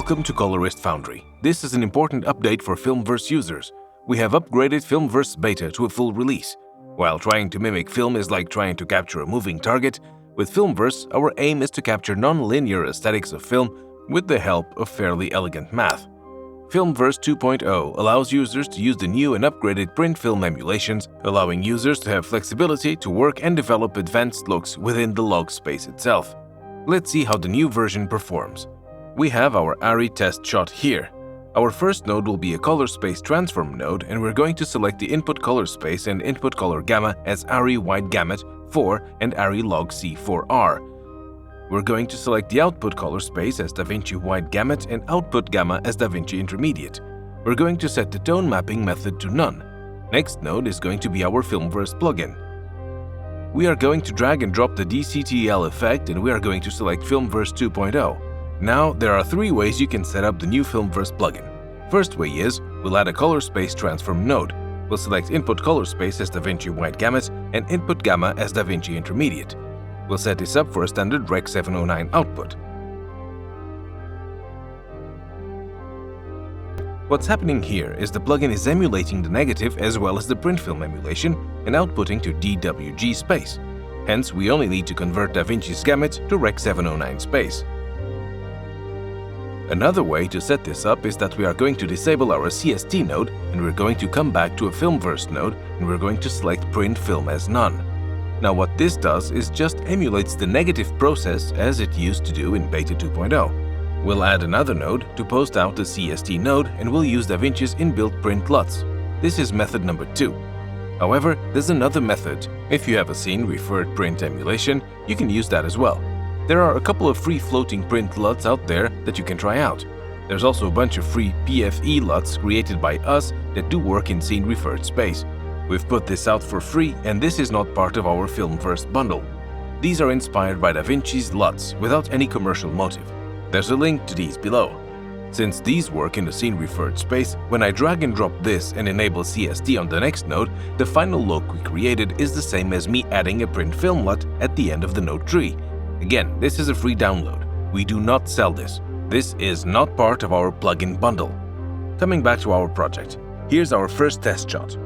Welcome to Colorist Foundry. This is an important update for Filmverse users. We have upgraded Filmverse beta to a full release. While trying to mimic film is like trying to capture a moving target, with Filmverse, our aim is to capture non-linear aesthetics of film with the help of fairly elegant math. Filmverse 2.0 allows users to use the new and upgraded print film emulations, allowing users to have flexibility to work and develop advanced looks within the log space itself. Let's see how the new version performs. We have our ARRI test shot here. Our first node will be a color space transform node, and we're going to select the input color space and input color gamma as ARRI wide gamut 4 and ARRI log C4R. We're going to select the output color space as DaVinci wide gamut and output gamma as DaVinci intermediate. We're going to set the tone mapping method to none. Next node is going to be our Filmverse plugin. We are going to drag and drop the DCTL effect, and we are going to select Filmverse 2.0. Now, there are three ways you can set up the new Filmverse plugin. First way is, we'll add a color space transform node. We'll select input color space as DaVinci wide gamut and input gamma as DaVinci intermediate. We'll set this up for a standard Rec 709 output. What's happening here is the plugin is emulating the negative as well as the print film emulation and outputting to DWG space. Hence, we only need to convert DaVinci's gamut to Rec 709 space. Another way to set this up is that we are going to disable our CST node, and we're going to come back to a Filmverse node, and we're going to select print film as none. Now what this does is just emulates the negative process as it used to do in Beta 2.0. We'll add another node to post out the CST node, and we'll use DaVinci's inbuilt print LUTs. This is method number 2. However, there's another method. If you have a scene referred print emulation, you can use that as well. There are a couple of free floating print LUTs out there that you can try out. There's also a bunch of free PFE LUTs created by us that do work in scene referred space. We've put this out for free, and this is not part of our Filmverse bundle. These are inspired by DaVinci's LUTs without any commercial motive. There's a link to these below. Since these work in the scene referred space, when I drag and drop this and enable CST on the next node, the final look we created is the same as me adding a print film LUT at the end of the node tree. Again, this is a free download. We do not sell this. This is not part of our plugin bundle. Coming back to our project, here's our first test shot.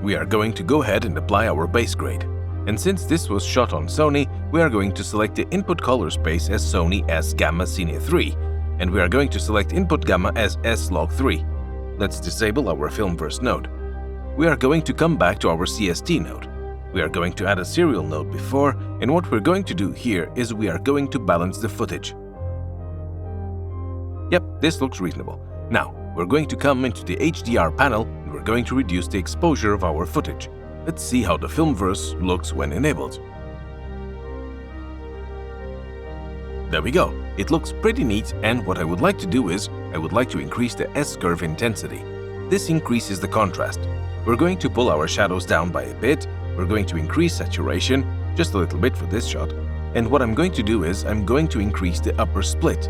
We are going to go ahead and apply our base grade. And since this was shot on Sony, we are going to select the input color space as Sony S Gamma Cine 3, and we are going to select input gamma as S log 3. Let's disable our Filmverse node. We are going to come back to our CST node. We are going to add a serial node before, and what we're going to do here is we are going to balance the footage. Yep, this looks reasonable. Now, we're going to come into the HDR panel, and we're going to reduce the exposure of our footage. Let's see how the Filmverse looks when enabled. There we go. It looks pretty neat, and what I would like to do is, I would like to increase the S-curve intensity. This increases the contrast. We're going to pull our shadows down by a bit. We're going to increase saturation, just a little bit for this shot, and what I'm going to do is I'm going to increase the upper split.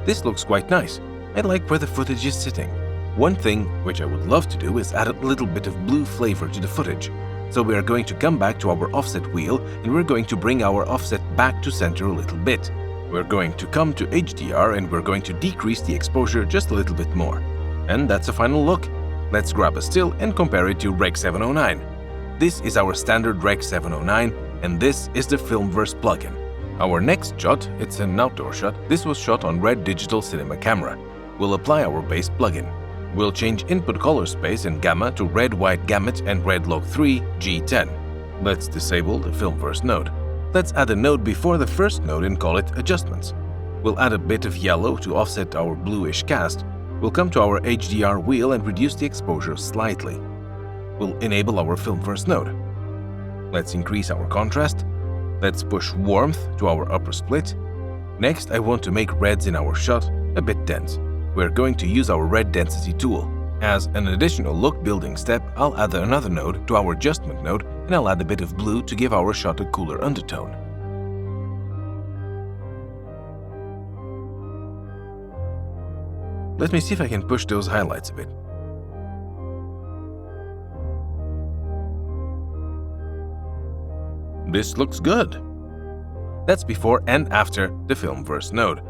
This looks quite nice. I like where the footage is sitting. One thing which I would love to do is add a little bit of blue flavor to the footage. So we are going to come back to our offset wheel, and we're going to bring our offset back to center a little bit. We're going to come to HDR, and we're going to decrease the exposure just a little bit more. And that's a final look. Let's grab a still and compare it to Rec 709. This is our standard Rec 709, and this is the Filmverse plugin. Our next shot, it's an outdoor shot. This was shot on Red Digital Cinema camera. We'll apply our base plugin. We'll change input color space and gamma to Red White Gamut and Red Log 3 G10. Let's disable the Filmverse node. Let's add a node before the first node and call it Adjustments. We'll add a bit of yellow to offset our bluish cast. We'll come to our HDR wheel and reduce the exposure slightly. We'll enable our Filmverse node. Let's increase our contrast. Let's push warmth to our upper split. Next, I want to make reds in our shot a bit dense. We're going to use our red density tool. As an additional look building step, I'll add another node to our adjustment node, and I'll add a bit of blue to give our shot a cooler undertone. Let me see if I can push those highlights a bit. This looks good. That's before and after the Filmverse node.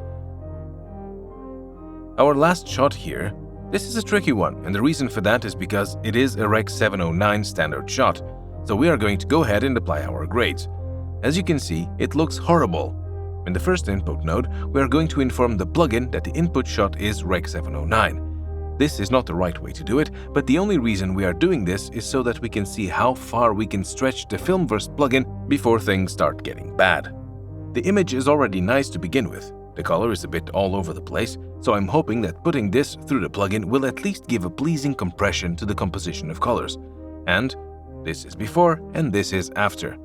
Our last shot here, this is a tricky one, and the reason for that is because it is a Rec. 709 standard shot, so we are going to go ahead and apply our grades. As you can see, it looks horrible. In the first input node, we are going to inform the plugin that the input shot is Rec. 709. This is not the right way to do it, but the only reason we are doing this is so that we can see how far we can stretch the Filmverse plugin before things start getting bad. The image is already nice to begin with. The color is a bit all over the place, so I'm hoping that putting this through the plugin will at least give a pleasing compression to the composition of colors. And this is before and this is after.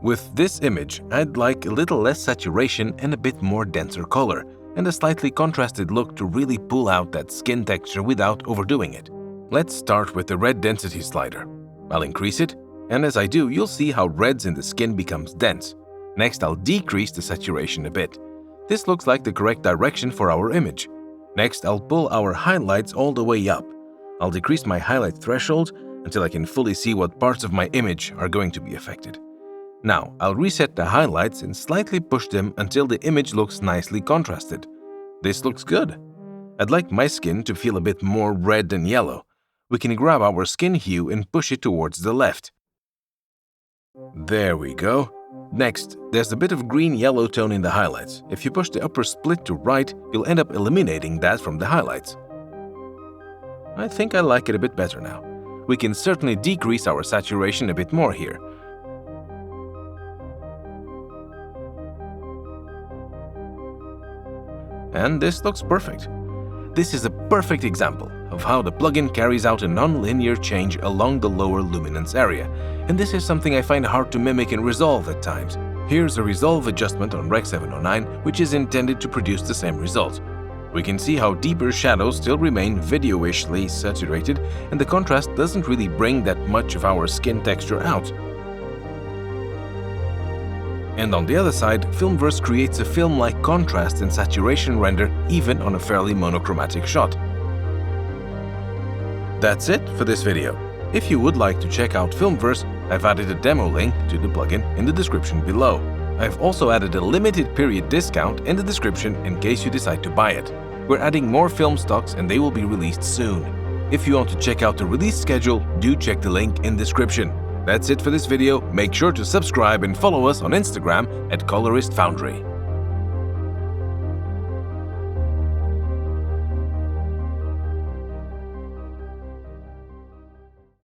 With this image, I'd like a little less saturation and a bit more denser color, and a slightly contrasted look to really pull out that skin texture without overdoing it. Let's start with the red density slider. I'll increase it, and as I do, you'll see how reds in the skin becomes dense. Next, I'll decrease the saturation a bit. This looks like the correct direction for our image. Next, I'll pull our highlights all the way up. I'll decrease my highlight threshold until I can fully see what parts of my image are going to be affected. Now, I'll reset the highlights and slightly push them until the image looks nicely contrasted. This looks good. I'd like my skin to feel a bit more red than yellow. We can grab our skin hue and push it towards the left. There we go. Next, there's a bit of green-yellow tone in the highlights. If you push the upper split to right, you'll end up eliminating that from the highlights. I think I like it a bit better now. We can certainly decrease our saturation a bit more here. And this looks perfect. This is a perfect example of how the plugin carries out a non-linear change along the lower luminance area, and this is something I find hard to mimic and resolve at times. Here's a resolve adjustment on Rec. 709, which is intended to produce the same result. We can see how deeper shadows still remain video-ishly saturated, and the contrast doesn't really bring that much of our skin texture out. And on the other side, Filmverse creates a film-like contrast and saturation render even on a fairly monochromatic shot. That's it for this video. If you would like to check out Filmverse, I've added a demo link to the plugin in the description below. I've also added a limited period discount in the description in case you decide to buy it. We're adding more film stocks and they will be released soon. If you want to check out the release schedule, do check the link in the description. That's it for this video. Make sure to subscribe and follow us on Instagram at Colorist Foundry.